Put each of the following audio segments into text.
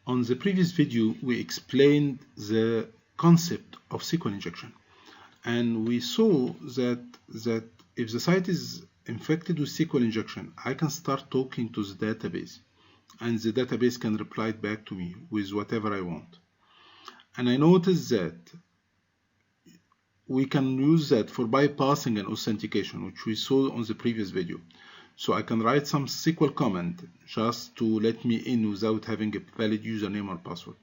On the previous video, we explained the concept of SQL injection, and we saw that if the site is infected with SQL injection, I can start talking to the database, and the database can reply back to me with whatever I want. And I noticed that we can use that for bypassing an authentication, which we saw on the previous video. So I can write some SQL comment just to let me in without having a valid username or password.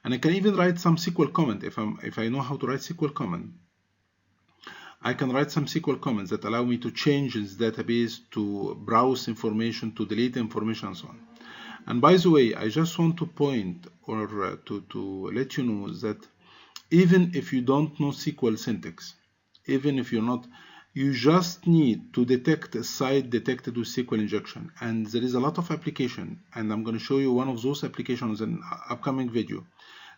And I can even write some SQL comment if I know how to write SQL comment. I can write some SQL comments that allow me to change this database, to browse information, to delete information, and so on. And by the way, I just want to point or to let you know that even if you don't know SQL syntax, even if you're not, you just need to detect a site detected with SQL injection. And there is a lot of application, and I'm going to show you one of those applications in an upcoming video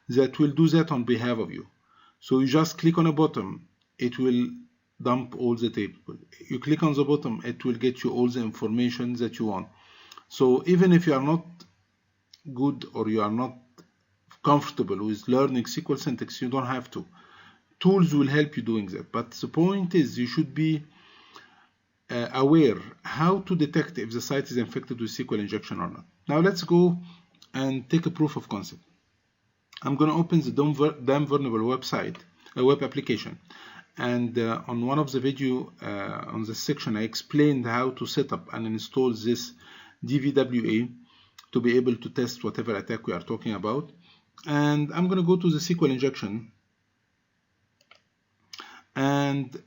that will do that on behalf of you. So you just click on a button, it will dump all the table. You click on the bottom, it will get you all the information that you want. So even if you are not good or you are not comfortable with learning SQL syntax, you don't have to. Tools will help you doing that. But the point is, you should be aware how to detect if the site is infected with SQL injection or not. Now let's go and take a proof of concept. I'm going to open the damn vulnerable website, a web application. And on one of the video on this section, I explained how to set up and install this DVWA to be able to test whatever attack we are talking about. And I'm going to go to the SQL injection. And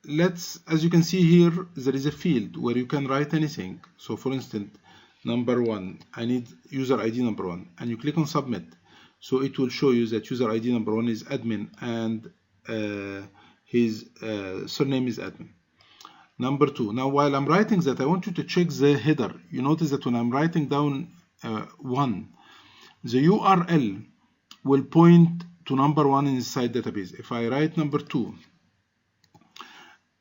as you can see here, there is a field where you can write anything. So for instance, number 1, I need user ID number 1, and you click on submit. So it will show you that user ID number 1 is admin and his surname is admin. Number 2, now while I'm writing that, I want you to check the header. You notice that when I'm writing down 1, the URL will point to number 1 inside database. If I write number 2,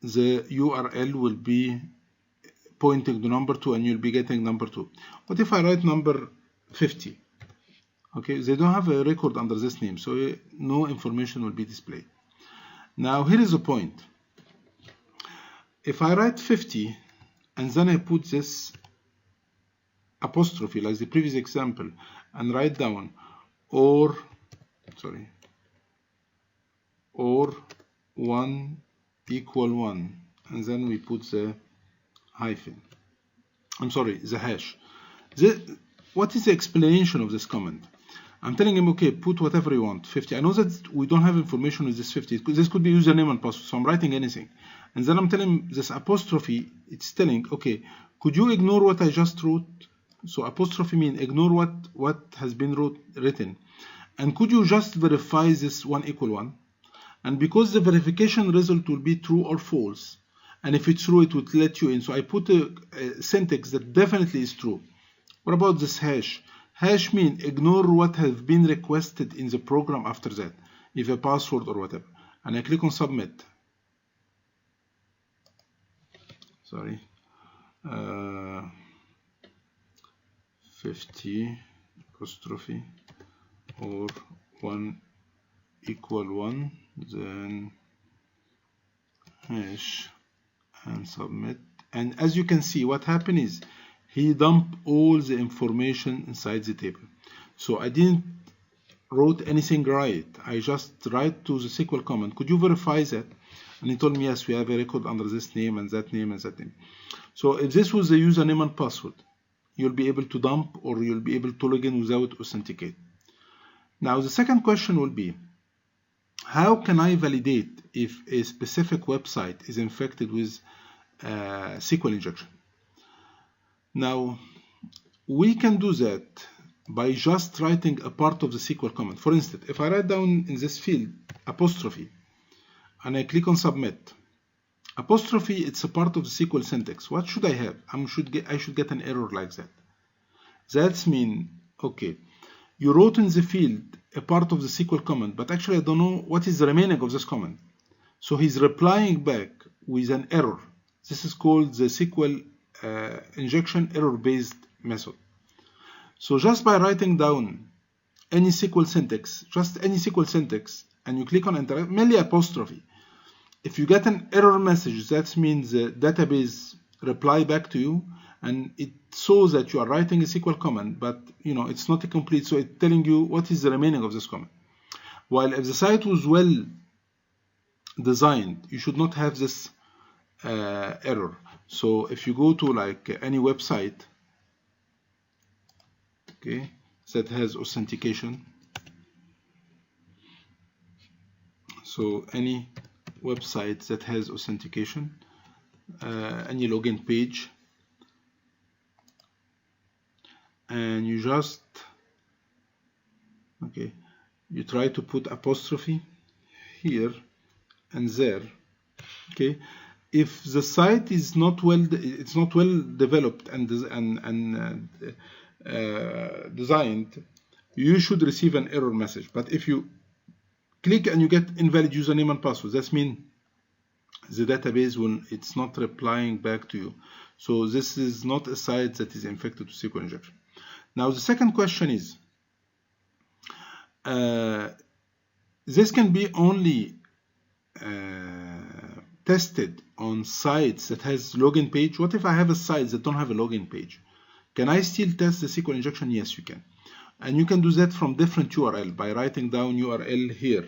the URL will be pointing to number 2 and you'll be getting number 2. What if I write number 50? Okay, they don't have a record under this name, so no information will be displayed. Now here is the point. If I write 50 and then I put this apostrophe like the previous example and write down or 1 equal 1, and then we put the hyphen, the hash. What is the explanation of this comment? I'm telling him, okay, put whatever you want, 50. I know that we don't have information with this 50. This could be username and password, so I'm writing anything. And then I'm telling him this apostrophe, it's telling, okay, could you ignore what I just wrote? So apostrophe means ignore what has been written. And could you just verify this 1 equal 1? And because the verification result will be true or false, and if it's true, it would let you in. So I put a syntax that definitely is true. What about this hash? Hash means ignore what has been requested in the program after that, if a password or whatever. And I click on submit. 50 apostrophe or 1 equal 1, then hash and submit. And as you can see, what happened is he dumped all the information inside the table. So I didn't wrote anything right. I just write to the SQL comment, could you verify that? And he told me, yes, we have a record under this name and that name and that name. So if this was the username and password, you'll be able to dump or you'll be able to log in without authenticate. Now the second question will be, how can I validate if a specific website is infected with SQL injection? Now, we can do that by just writing a part of the SQL comment. For instance, if I write down in this field apostrophe and I click on submit, apostrophe, it's a part of the SQL syntax. What should I have? I should get an error like that. That means, okay, you wrote in the field a part of the SQL comment, but actually I don't know what is the remaining of this comment. So he's replying back with an error. This is called the SQL injection error-based method. So just by writing down any SQL syntax, just any SQL syntax, and you click on enter, mainly apostrophe, if you get an error message, that means the database reply back to you, and it shows that you are writing a SQL command, but it's not complete, so it's telling you what is the remaining of this command. While if the site was well designed, you should not have this error. So if you go to like any website, okay, that has authentication, so any website that has authentication, any login page, and you just, okay, you try to put apostrophe here and there, okay. If the site is not well, it's not well developed and designed, you should receive an error message. But if you click and you get invalid username and password, that means the database it's not replying back to you. So this is not a site that is infected with SQL injection. Now the second question is, this can be only tested on sites that has login page. What if I have a site that don't have a login page? Can I still test the SQL injection? Yes, you can. And you can do that from different URL by writing down URL here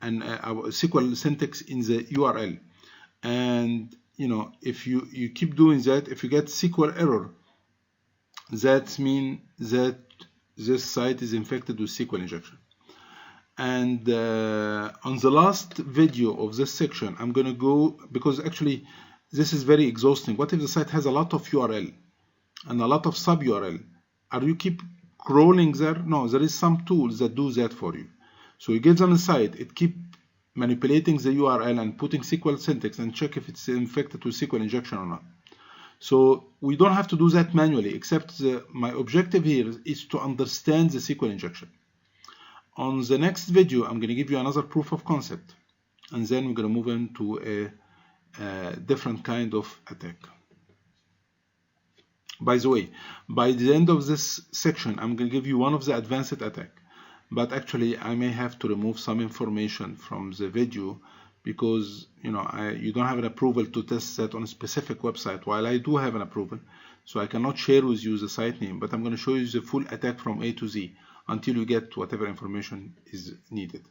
and SQL syntax in the URL. And if you keep doing that, if you get SQL error, that means that this site is infected with SQL injection. And on the last video of this section, I'm going to go, because actually this is very exhausting. What if the site has a lot of URL and a lot of sub URL? Are you keep crawling there? No, there is some tools that do that for you. So you give them a site, it keep manipulating the URL and putting SQL syntax and check if it's infected with SQL injection or not. So we don't have to do that manually, except my objective here is to understand the SQL injection. On the next video, I'm going to give you another proof of concept, and then we're going to move into a different kind of attack. By the way, by the end of this section, I'm going to give you one of the advanced attack, but actually I may have to remove some information from the video because you don't have an approval to test that on a specific website, while I do have an approval. So I cannot share with you the site name, but I'm going to show you the full attack from A to Z until you get whatever information is needed.